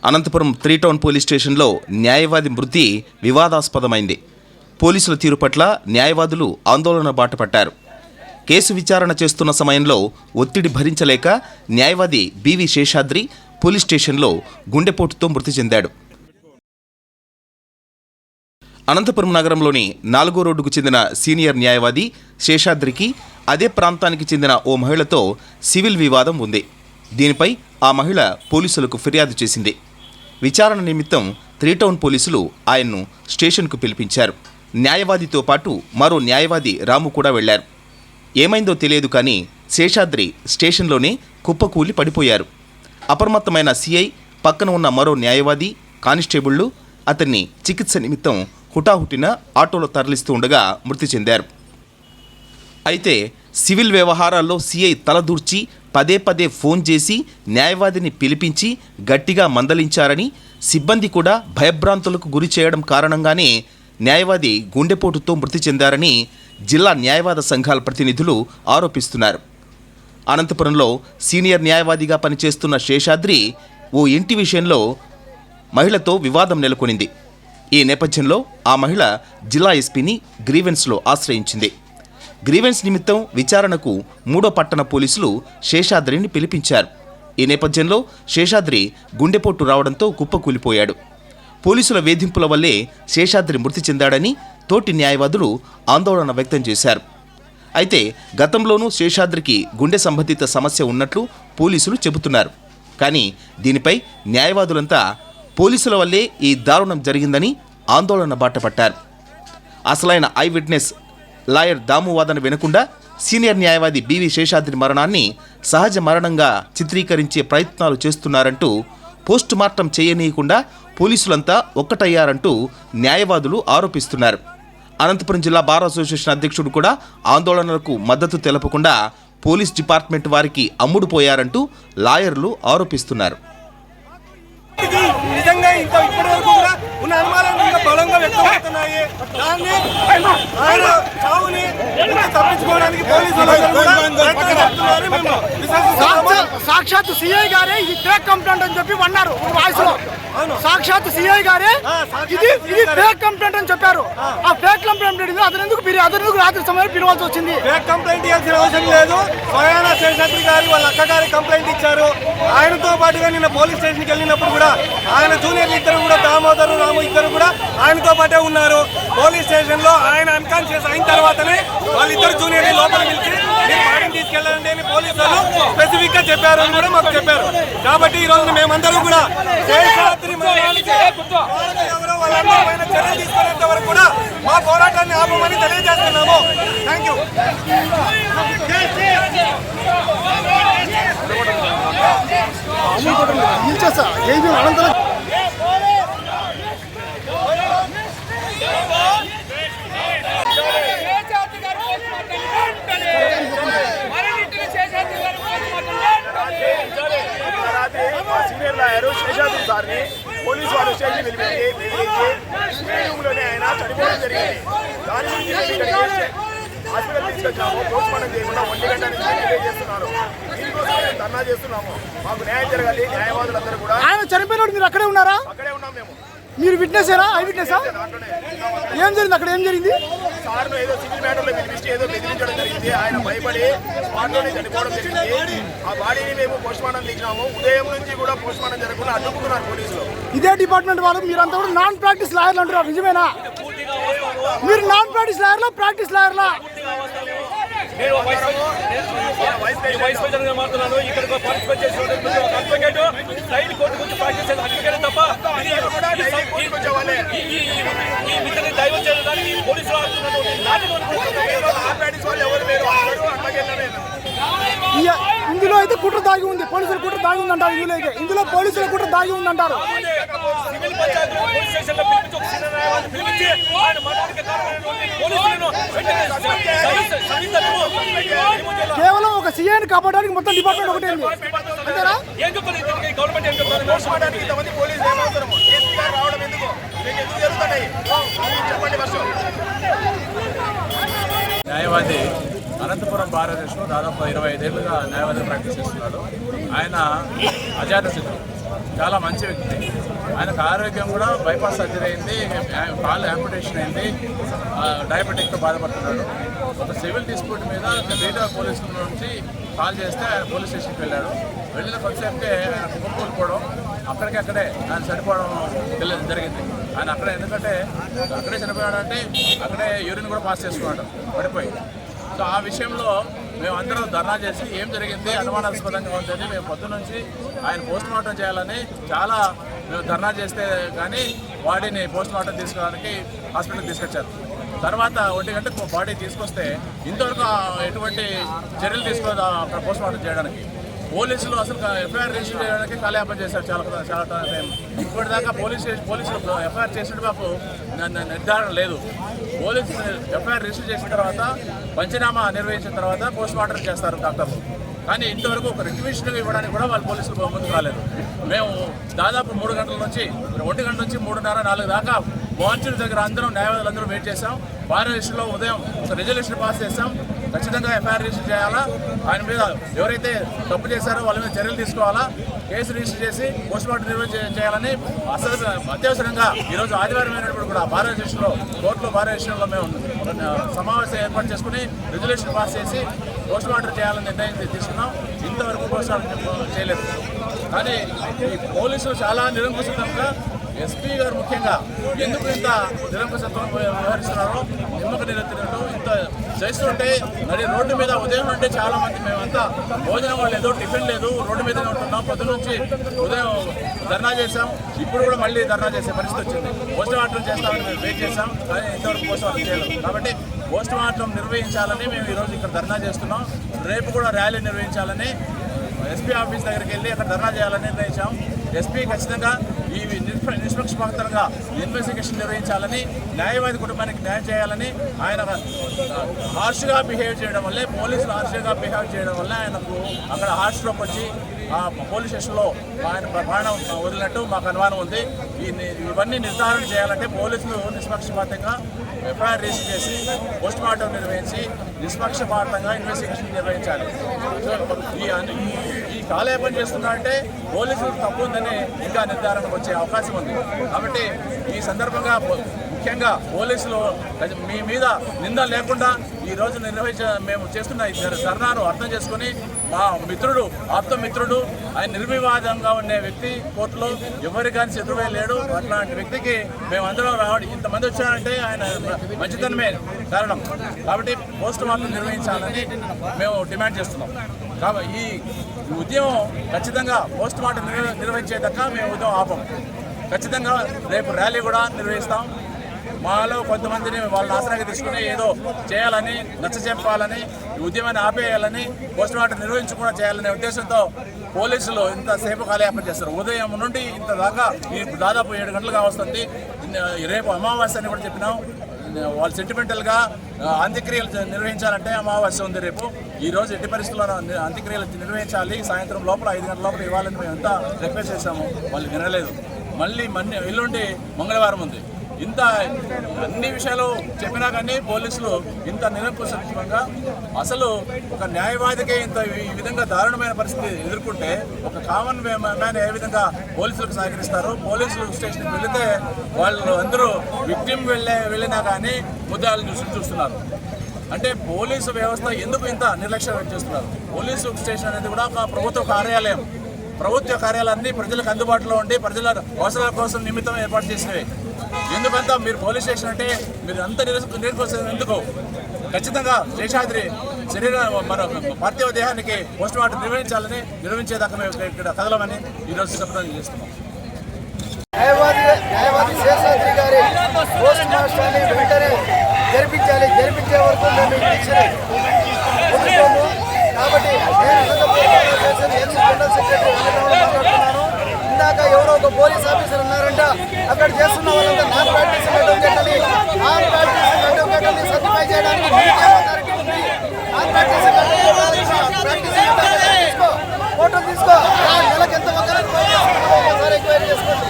Anantapuram 3 town police స్టేషన్లో న్యాయవాది మృతి వివాదాస్పదమైంది. పోలీసుల తీరు పట్ల న్యాయవాదులు ఆందోళన బాటపట్టారు. కేసు విచారణ చేస్తున్న సమయంలో ఒత్తిడి భరించలేక న్యాయవాది బివి శేషాద్రి పోలీస్ స్టేషన్లో గుండెపోటుతో మృతి చెందాడు. అనంతపురం నగరంలోని 4వ రోడ్డుకు చెందిన సీనియర్ న్యాయవాది శేషాద్రికి అదే ప్రాంతానికి చెందిన ఓ మహిళతో సివిల్ వివాదం ఉంది. దీనిపై ఆ మహిళ పోలీసులకు ఫిర్యాదు చేసింది. విచారణ నిమిత్తం 3 టౌన్ పోలీసులు ఆయన్ను స్టేషన్కు పిలిపించారు. న్యాయవాదితో పాటు మరో న్యాయవాది రాము కూడా వెళ్లారు. ఏమైందో తెలియదు కానీ శేషాద్రి స్టేషన్లోనే కుప్పకూలి పడిపోయారు. అప్రమత్తమైన సిఐ, పక్కన ఉన్న మరో న్యాయవాది, కానిస్టేబుళ్లు అతన్ని చికిత్స నిమిత్తం హుటాహుటిన ఆటోలో తరలిస్తూ ఉండగా మృతి చెందారు. అయితే సివిల్ వ్యవహారాల్లో సిఐ తలదూర్చి పదే ఫోన్ చేసి న్యాయవాదిని పిలిపించి గట్టిగా మందలించారని, సిబ్బంది కూడా భయభ్రాంతులకు గురి చేయడం కారణంగానే న్యాయవాది గుండెపోటుతో మృతి చెందారని జిల్లా న్యాయవాద సంఘాల ప్రతినిధులు ఆరోపిస్తున్నారు. అనంతపురంలో సీనియర్ న్యాయవాదిగా పనిచేస్తున్న శేషాద్రి ఓ ఇంటి విషయంలో మహిళతో వివాదం నెలకొనింది. ఈ నేపథ్యంలో ఆ మహిళ జిల్లా ఎస్పీని గ్రీవెన్స్లో ఆశ్రయించింది. గ్రీవెన్స్ నిమిత్తం విచారణకు 3వ పట్టణ పోలీసులు శేషాద్రిని పిలిపించారు. ఈ నేపథ్యంలో శేషాద్రి గుండెపోటు రావడంతో కుప్పకూలిపోయాడు. పోలీసుల వేధింపుల వల్లే శేషాద్రి మృతి చెందాడని తోటి న్యాయవాదులు ఆందోళన వ్యక్తం చేశారు. అయితే గతంలోనూ శేషాద్రికి గుండె సంబంధిత సమస్య ఉన్నట్లు పోలీసులు చెబుతున్నారు. కానీ దీనిపై న్యాయవాదులంతా పోలీసుల వల్లే ఈ దారుణం జరిగిందని ఆందోళన బాటపట్టారు. అసలైన ఐ విట్నెస్ లాయర్ దాము వాదన వినకుండా సీనియర్ న్యాయవాది బివి శేషాద్రి మరణాన్ని సహజ మరణంగా చిత్రీకరించే ప్రయత్నాలు చేస్తున్నారంటూ పోస్ట్ మార్టం చేయనీయకుండా పోలీసులంతా ఒక్కటయ్యారంటూ న్యాయవాదులు ఆరోపిస్తున్నారు. అనంతపురం జిల్లా బార్ అసోసియేషన్ అధ్యక్షుడు కూడా ఆందోళనలకు మద్దతు తెలపకుండా పోలీస్ డిపార్ట్మెంట్ వారికి అమ్ముడుపోయారంటూ లాయర్లు ఆరోపిస్తున్నారు. నిజంగా ఇంకా ఇప్పటివరకు కూడా ఉన్న అనుమానాలు ఇంకా బలంగా వ్యక్తమవుతున్నాయి. దాన్ని ఆయన చావుని తప్పించుకోవడానికి పోలీసులు సాక్షాత్ సిఐ గారే ఇది ఫేక్ కంప్లైంట్ అని చెప్పి అన్నారు. వాయిస్ లో సాక్షాత్ సిఐ గారే ఇది ఫేక్ కంప్లైంట్ అని చెప్పారు. ఆ ఫేక్ కంప్లైంట్ అతను రాత్రి సమయంలో పిలవాల్సి వచ్చింది. ఫేక్ కంప్లైంట్ ఇవ్వాల్సిన అవసరం లేదు. స్వయాన శేషాద్రి గారు వాళ్ళ అక్క గారి కంప్లైంట్ ఇచ్చారు. ఆయనతో పాటుగా నిన్న పోలీస్ స్టేషన్కి వెళ్ళినప్పుడు కూడా ఆయన జూనియర్లు ఇద్దరు కూడా, దామోదరు, రాము ఇద్దరు కూడా ఆయనతో పాటే ఉన్నారు. పోలీస్ స్టేషన్ లో ఆయన అన్కాన్షియస్ అయిన తర్వాతనే వాళ్ళిద్దరు జూనియర్లు లోపల పిలిచి మీరు బాడీని తీసుకెళ్ళండి అని పోలీసులు స్పెసిఫిక్ గా చెప్పారు అని కూడా మాకు చెప్పారు. కాబట్టి ఈ రోజు మేమందరూ కూడా శేషాద్రి ఎవరో వాళ్ళందరిపైన చర్యలు తీసుకునేంత వరకు కూడా మా పోరాటాన్ని ఆపమని తెలియజేస్తున్నాము. Thank you. Senior lawyer Seshadri సార్ని పోలీసు వారు స్టేషన్ పిలిపించి రూమ్లోనే ఆయన చనిపోవడం జరిగింది. దాని గురించి హాస్పిటల్ తీసుకొచ్చాము. పోస్ట్ మార్టం చేయకుండా 1 గంట నుంచి డిలే చేస్తున్నారు. దీనికోసం మేము ధర్నా చేస్తున్నాము. మాకు న్యాయం జరగాలి. న్యాయవాదులందరూ కూడా ఆయన చనిపోయినప్పుడు మీరు అక్కడే ఉన్నారా? అక్కడే ఉన్నాం. మేము మీరు విట్నెస్ ఐ విట్నెసా? ఏం జరిగింది అక్కడ? ఏం జరిగింది? సార్ను ఏదో సివిల్ మ్యాటర్లో పిలిపించి ఏదో బెదిరించడం జరిగింది. ఆయన భయపడి స్పాట్లోనే చనిపోవడం జరిగింది. ఆ బాడీని మేము పోస్ట్ మార్టం తీసినాము. ఉదయం నుంచి కూడా పోస్ట్ మార్టం జరగకుండా అడ్డుకున్నారు పోలీసులు. ఇదే డిపార్ట్మెంట్ వాళ్ళు మీరంతా కూడా నాన్ ప్రాక్టీస్ లాయర్లు అంటారు. నిజమేనా? మీరు నాన్ ప్రాక్టీస్ లాయర్లా, ప్రాక్టీస్ లాయర్లా? ఇందులో అయితే కుట్ర దాగి ఉంది. పోలీసుల కుట్ర దాగి ఉందంటారు. ఇందులో పోలీసుల కుట్ర దాగి ఉందంటారు. కేవలం ఒక సీఐని కాపాడడానికి మొత్తం డిపార్ట్మెంట్ ఒకటే అంతేనా? న్యాయవాది అనంతపురం బార్ అసోసియేషన్లో దాదాపు 25 ఏళ్ళుగా న్యాయవాది ప్రాక్టీస్ చేస్తున్నాడు. ఆయన అజాత సిద్ధం చాలా మంచి వ్యక్తి. ఆయనకు ఆరోగ్యం కూడా బైపాస్ సర్జరీ అయింది, కాలు యాంపుటేషన్ అయింది, డయాబెటిక్తో బాధపడుతున్నాడు. ఒక సివిల్ డిస్ప్యూట్ మీద డేటా పోలీసుల నుంచి కాల్ చేస్తే ఆయన పోలీస్ స్టేషన్కి వెళ్ళాడు. వెళ్ళిన కొద్దిసేపుకే ఆయన కోల్పోవడం, అక్కడికక్కడే ఆయన చనిపోవడం జరిగింది. ఆయన అక్కడే, ఎందుకంటే అక్కడే చనిపోయాడంటే అక్కడే యూరిన్ కూడా పాస్ చేసుకున్నాడు పడిపోయి. సో ఆ విషయంలో మేము అందరం ధర్నా చేసి ఏం జరిగింది, అనుమానాస్పదంగా ఉందని మేము పొద్దున్న నుంచి ఆయన పోస్ట్ మార్టం చేయాలని చాలా మేము ధర్నా చేస్తే కానీ బాడీని పోస్ట్ మార్టం తీసుకోవడానికి హాస్పిటల్కి తీసుకొచ్చారు. తర్వాత 1 గంటకు బాడీ తీసుకొస్తే ఇంతవరకు ఎటువంటి చర్యలు తీసుకోలేదు అక్కడ పోస్ట్ మార్టం చేయడానికి. పోలీసులు అసలు ఎఫ్ఐఆర్ రిజిస్టర్ చేయడానికి కాలయాపన చేశారు చాలా టైం. ఇప్పటిదాకా పోలీసులు ఎఫ్ఐఆర్ చేసినట్టు మాకు నిర్ధారణ లేదు. పోలీసులు ఎఫ్ఐఆర్ రిజిస్టర్ చేసిన తర్వాత పంచనామా నిర్వహించిన తర్వాత పోస్ట్ మార్టం చేస్తారు డాక్టర్లు. కానీ ఇంతవరకు ఒక రిక్వెషన్ ఇవ్వడానికి కూడా వాళ్ళు పోలీసులు ముందుకు రాలేదు. మేము దాదాపు 3 గంటల నుంచి 1 గంట నుంచి 3:30, 4 దాకా మార్చుల దగ్గర అందరం న్యాయవాదులందరూ వెయిట్ చేశాం. బార్ రిజిస్టర్లో ఉదయం ఒక రెజల్యూషన్ పాస్ చేశాం. ఖచ్చితంగా ఎఫ్ఐఆర్ రిజిస్టర్ చేయాలా, ఆయన మీద ఎవరైతే తప్పు చేశారో వాళ్ళ మీద చర్యలు తీసుకోవాలా, కేసు రిజిస్టర్ చేసి పోస్ట్ మార్టం చేయాలని అత్యవసరంగా ఈరోజు ఆదివారం అయినప్పుడు కూడా బార్ రిజిస్టర్లో కోర్టులో బార్ రిజిస్టర్లో మేము సమావేశం ఏర్పాటు చేసుకుని రెజల్యూషన్ పాస్ చేసి పోస్ట్ మార్టం చేయాలని నిర్ణయం తీసుకున్నాం. ఇంతవరకు పోస్ట్ మార్టం చేయలేదు. కానీ ఈ పోలీసులు చాలా నిరంకుశంగా, ఎస్పీ గారు ముఖ్యంగా ఎందుకు ఇంత నిరంకుశత్వం వ్యవహరిస్తున్నారో, నిమ్మక నిరంతరంలో ఇంత చేస్తుంటే మరి రోడ్డు మీద ఉదయం నుండి చాలా మంది మేమంతా భోజనం వాళ్ళు ఏదో టిఫిన్ లేదు, రోడ్డు మీదనే ఉంటున్నాం. పొద్దు నుంచి ఉదయం ధర్నా చేశాం, ఇప్పుడు కూడా మళ్ళీ ధర్నా చేసే పరిస్థితి వచ్చింది. పోస్ట్ మార్టం చేస్తామని మేము వెయిట్ చేశాం, కానీ ఇంతవరకు పోస్ట్ మార్టం చేయలేదు. కాబట్టి పోస్ట్ మార్టం నిర్వహించాలని మేము ఈరోజు ఇక్కడ ధర్నా చేస్తున్నాం. రేపు కూడా ర్యాలీ నిర్వహించాలని ఎస్పీ ఆఫీస్ దగ్గరికి వెళ్ళి అక్కడ ధర్నా చేయాలని నిర్ణయించాం. ఎస్పీ ఖచ్చితంగా ఈ నిష్పక్షపాతంగా ఇన్వెస్టిగేషన్ నిర్వహించాలని, న్యాయవాది కుటుంబానికి న్యాయం చేయాలని, ఆయన హార్ష్గా బిహేవ్ చేయడం వల్లే, పోలీసులు హార్ష్గా బిహేవ్ చేయడం వల్ల ఆయనకు అక్కడ హార్ట్ స్ట్రోక్ వచ్చి ఆ పోలీస్ స్టేషన్లో ఆయన ప్రాణం వదిలినట్టు మాకు అనుమానం ఉంది. ఇవన్నీ నిర్ధారణ చేయాలంటే పోలీసులు నిష్పక్షపాతంగా ఎఫ్ఐఆర్ రిజిస్టర్ చేసి పోస్ట్ మార్టం నిర్వహించి నిష్పక్షపాతంగా ఇన్వెస్టిగేషన్ నిర్వహించాలి. ఈ కాలయాపన చేస్తున్నారంటే పోలీసులు తప్పు ఉందని ఇంకా నిర్ధారణకు వచ్చే అవకాశం ఉంది. కాబట్టి ఈ సందర్భంగా ముఖ్యంగా పోలీసులు మీ మీద నింద లేకుండా ఈరోజు మేము చేస్తున్న ఈ ధర్నాను అర్థం చేసుకుని మా మిత్రుడు, ఆప్తమిత్రుడు, ఆయన నిర్వివాదంగా ఉండే వ్యక్తి కోర్టులో ఎవరికి కానీ శత్రువే లేడు. అట్లాంటి వ్యక్తికి మేమందరం రావడం, ఇంతమంది వచ్చారంటే ఆయన మంచితనమే కారణం. కాబట్టి పోస్ట్ మార్టం నిర్వహించాలని మేము డిమాండ్ చేస్తున్నాం. కాబట్టి ఈ ఉద్యమం ఖచ్చితంగా పోస్ట్ మార్టం నిర్వహించేదాకా మేము ఉద్యమం ఆపం. ఖచ్చితంగా రేపు ర్యాలీ కూడా నిర్వహిస్తాం. మాలో కొంతమందిని వాళ్ళని ఆసరాగా తీసుకుని ఏదో చేయాలని, నచ్చచెప్పాలని, ఈ ఉద్యమాన్ని ఆపేయాలని, పోస్ట్ మార్టం నిర్వహించకుండా చేయాలనే ఉద్దేశంతో పోలీసులు ఇంతసేపు కాలయాపన చేస్తారు. ఉదయం నుండి ఇంత దాకా దాదాపు 7 గంటలుగా వస్తుంది. రేపు అమావాస్య అని కూడా చెప్పినాం. వాళ్ళు సెంటిమెంటల్గా అంత్యక్రియలు నిర్వహించాలంటే అమావాస్య ఉంది రేపు. ఈరోజు ఎట్టి పరిస్థితుల్లో అంత్యక్రియలు నిర్వహించాలి, సాయంత్రం లోపల 5 గంటల లోపల ఇవ్వాలని మేము ఎంత రిక్వెస్ట్ చేశాము, వాళ్ళు వినలేదు. మళ్ళీ ఎల్లుండి మంగళవారం ఉంది. ఇంత అన్ని విషయాలు చెప్పినా కానీ పోలీసులు ఇంత నిరంకుశంగా, అసలు ఒక న్యాయవాదికే ఇంత ఈ విధంగా దారుణమైన పరిస్థితి ఎదుర్కొంటే ఒక కామన్ మ్యాన్ ఏ విధంగా పోలీసులకు సహకరిస్తారు? పోలీసులు స్టేషన్కి వెళితే వాళ్ళు అందరూ విక్టిమ్ వెళ్ళినా కానీ ముద్దాలు చూస్తున్నారు. అంటే పోలీసు వ్యవస్థ ఎందుకు ఇంత నిర్లక్ష్యం చేస్తున్నారు? పోలీసు స్టేషన్ అనేది కూడా ఒక ప్రభుత్వ కార్యాలయం. ప్రభుత్వ కార్యాలయాన్ని ప్రజలకు అందుబాటులో ఉండి ప్రజల అవసరాల కోసం నిమిత్తం ఏర్పాటు చేసినవి. ఎందుకంతా మీరు పోలీస్ స్టేషన్ అంటే మీరు అంత నేర్చుకోవాల్సింది ఎందుకు? ఖచ్చితంగా శేషాద్రి శరీర మన పార్థివ దేహానికి పోస్ట్ మార్టం నిర్వహించేదాకా మేము ఇక్కడ కదలమని ఈరోజు శపథం చేస్తున్నాం. న్యాయవాది శేషాద్రి గారి పోస్ట్ మార్టాన్ని వెంటనే జరిపించే వరకు మేము కాబట్టి మాట్లాడుతున్నాను. ఇందాక ఎవరో ఒక పోలీస్ ఆఫీసర్ ఉన్నారంట, అక్కడ చేస్తున్న వాళ్ళంతా నాన్ ప్రాక్టీసింగ్ అడ్వకేట్లని సర్టిఫై చేయడానికి నాన్ ప్రాక్టీసింగ్ ఫోటో తీసుకో, నెలకు ఎంత ఒకసారి ఎంక్వైరీ చేసుకోండి.